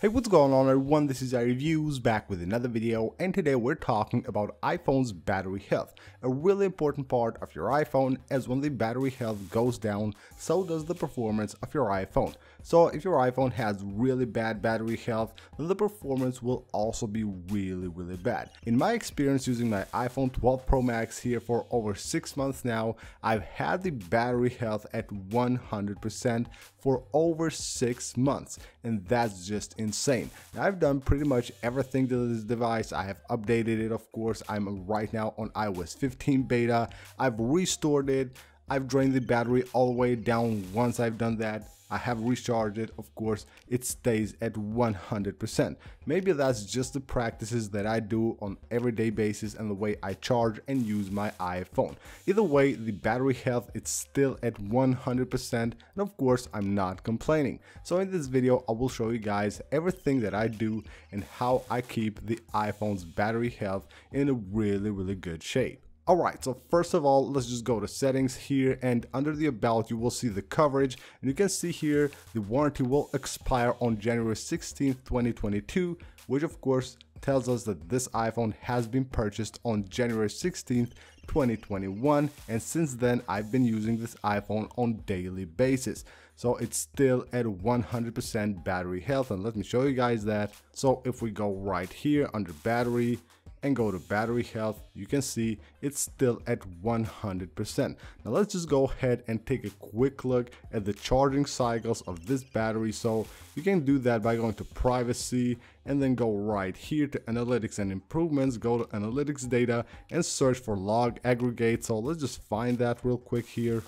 Hey, what's going on everyone, this is iReviews back with another video, and today we're talking about iPhone's battery health. A really important part of your iPhone, as when the battery health goes down, so does the performance of your iPhone. So if your iPhone has really bad battery health, then the performance will also be really bad. In my experience using my iPhone 12 Pro Max here for over 6 months now, I've had the battery health at 100% for over 6 months, and that's just insane. Now, I've done pretty much everything to this device. I have updated it, of course. I'm right now on iOS 15 beta. I've restored it. I've drained the battery all the way down. Once I've done that, I have recharged it. Of course, it stays at 100%. Maybe that's just the practices that I do on everyday basis and the way I charge and use my iPhone. Either way, the battery health is still at 100%, and of course, I'm not complaining. So in this video, I will show you guys everything that I do and how I keep the iPhone's battery health in a really good shape. Alright, so first of all, let's just go to settings here, and under the about you will see the coverage, and you can see here the warranty will expire on January 16th, 2022, which of course tells us that this iPhone has been purchased on January 16th, 2021, and since then I've been using this iPhone on daily basis. So it's still at 100% battery health, and let me show you guys that. So if we go right here under battery and go to battery health, you can see it's still at 100%. Now let's just go ahead and take a quick look at the charging cycles of this battery. So you can do that by going to privacy and then go right here to analytics and improvements, go to analytics data and search for log aggregate. So let's just find that real quick here.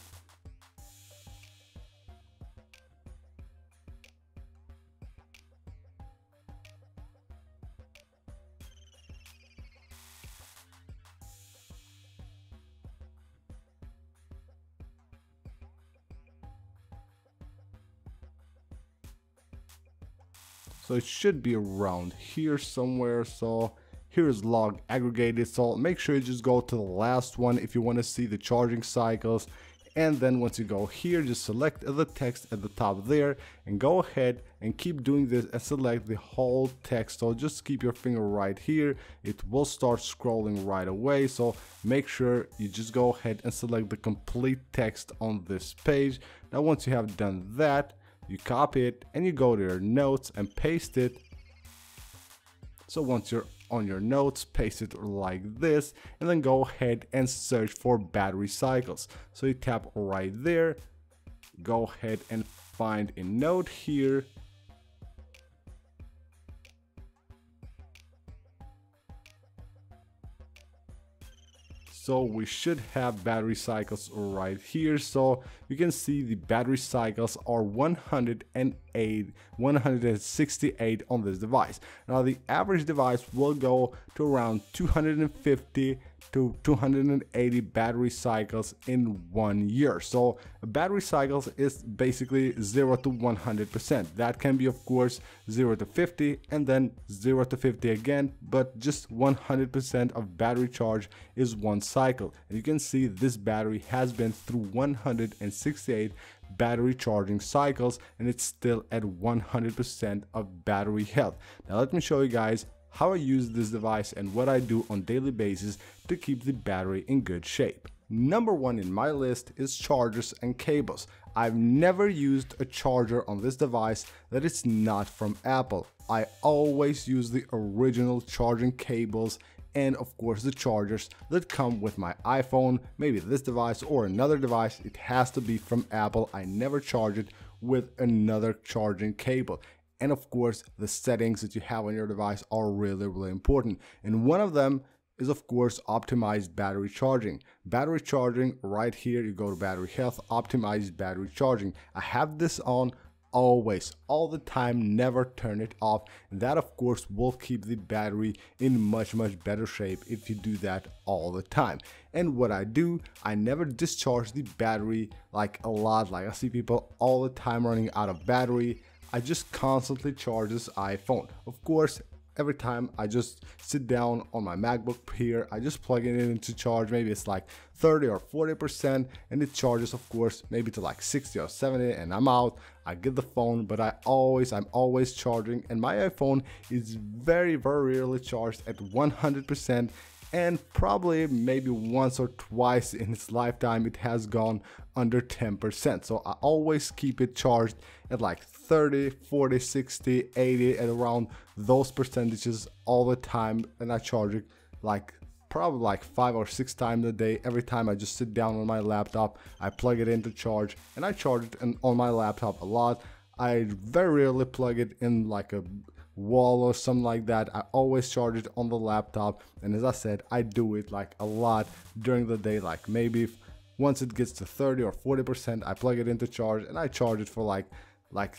So it should be around here somewhere. So here's log aggregated. So make sure you just go to the last one if you want to see the charging cycles. And then once you go here, just select the text at the top there and go ahead and keep doing this and select the whole text. So just keep your finger right here. It will start scrolling right away. So make sure you just go ahead and select the complete text on this page. Now, once you have done that, you copy it and you go to your notes and paste it. So once you're on your notes, paste it like this, and then go ahead and search for battery cycles. So you tap right there, go ahead and find a note here. So we should have battery cycles right here. So you can see the battery cycles are 168 on this device. Now the average device will go to around 250 to 280 battery cycles in 1 year. So battery cycles is basically 0 to 100%. That can be of course 0 to 50 and then 0 to 50 again, but just 100% of battery charge is one cycle. And you can see this battery has been through 168 battery charging cycles and it's still at 100% of battery health. Now let me show you guys how I use this device and what I do on daily basis to keep the battery in good shape. Number one in my list is chargers and cables. I've never used a charger on this device that is not from Apple. I always use the original charging cables and of course the chargers that come with my iPhone, maybe this device or another device. It has to be from Apple. I never charge it with another charging cable. And of course, the settings that you have on your device are really important. And one of them is of course optimized battery charging. Battery charging right here, you go to battery health, optimized battery charging. I have this on always, all the time, never turn it off. And that of course will keep the battery in much better shape if you do that all the time. And what I do, I never discharge the battery like a lot. Like I see people all the time running out of battery. I just constantly charge this iPhone. Of course, every time I just sit down on my MacBook here, I just plug it in to charge. Maybe it's like 30 or 40%, and it charges, of course, maybe to like 60 or 70, and I'm out. I get the phone, but I'm always charging, and my iPhone is very rarely charged at 100%. And probably maybe once or twice in its lifetime it has gone under 10%. So I always keep it charged at like 30, 40, 60, 80, at around those percentages all the time, and I charge it like probably like 5 or 6 times a day. Every time I just sit down on my laptop, I plug it in to charge, and I charge it on my laptop a lot. I very rarely plug it in like a wall or something like that. I always charge it on the laptop, and as I said, I do it like a lot during the day. Like maybe once it gets to 30 or 40%, I plug it into charge, and I charge it for like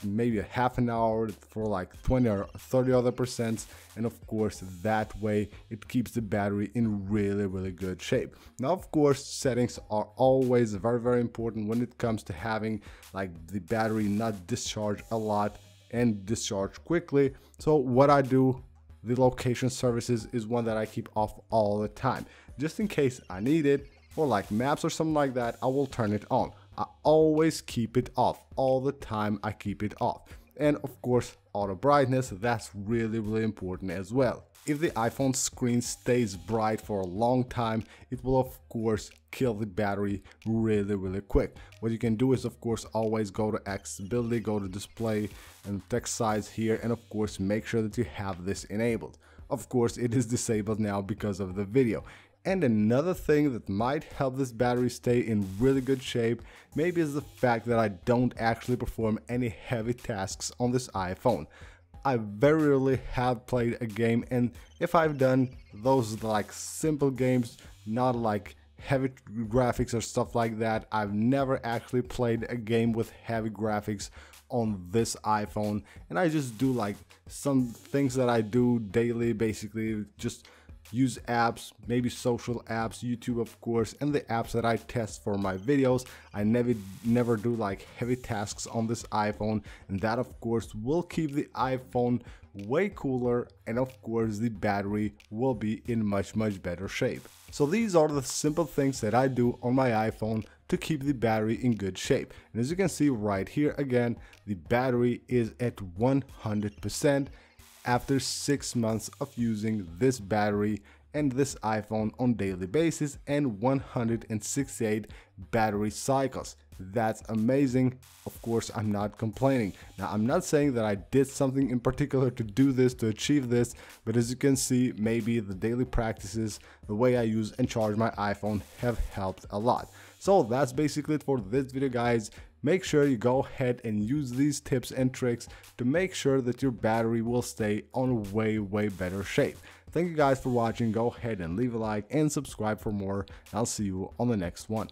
maybe a half an hour for like 20 or 30 other percents, and of course that way it keeps the battery in really good shape. Now of course settings are always very important when it comes to having like the battery not discharge a lot and discharge quickly. So what I do, the location services is one that I keep off all the time, just in case I need it, or like maps or something like that, I will turn it on. I always keep it off all the time. I keep it off. And of course auto brightness, that's really important as well. If the iPhone screen stays bright for a long time, it will of course kill the battery really quick. What you can do is of course always go to accessibility, go to display and text size here, and of course make sure that you have this enabled. Of course it is disabled now because of the video. And another thing that might help this battery stay in really good shape maybe is the fact that I don't actually perform any heavy tasks on this iPhone. I very rarely have played a game, and if I've done those like simple games, not like heavy graphics or stuff like that, I've never actually played a game with heavy graphics on this iPhone. And I just do like some things that I do daily, basically just use apps, maybe social apps, YouTube of course, and the apps that I test for my videos. I never do like heavy tasks on this iPhone, and that of course will keep the iPhone way cooler, and of course the battery will be in much better shape. So these are the simple things that I do on my iPhone to keep the battery in good shape. And as you can see right here again, the battery is at 100% after 6 months of using this battery and this iPhone on daily basis, and 168 battery cycles. That's amazing. Of course I'm not complaining. Now I'm not saying that I did something in particular to do this, to achieve this, but as you can see, maybe the daily practices, the way I use and charge my iPhone have helped a lot. So that's basically it for this video, guys. Make sure you go ahead and use these tips and tricks to make sure that your battery will stay on way better shape. Thank you guys for watching. Go ahead and leave a like and subscribe for more. I'll see you on the next one.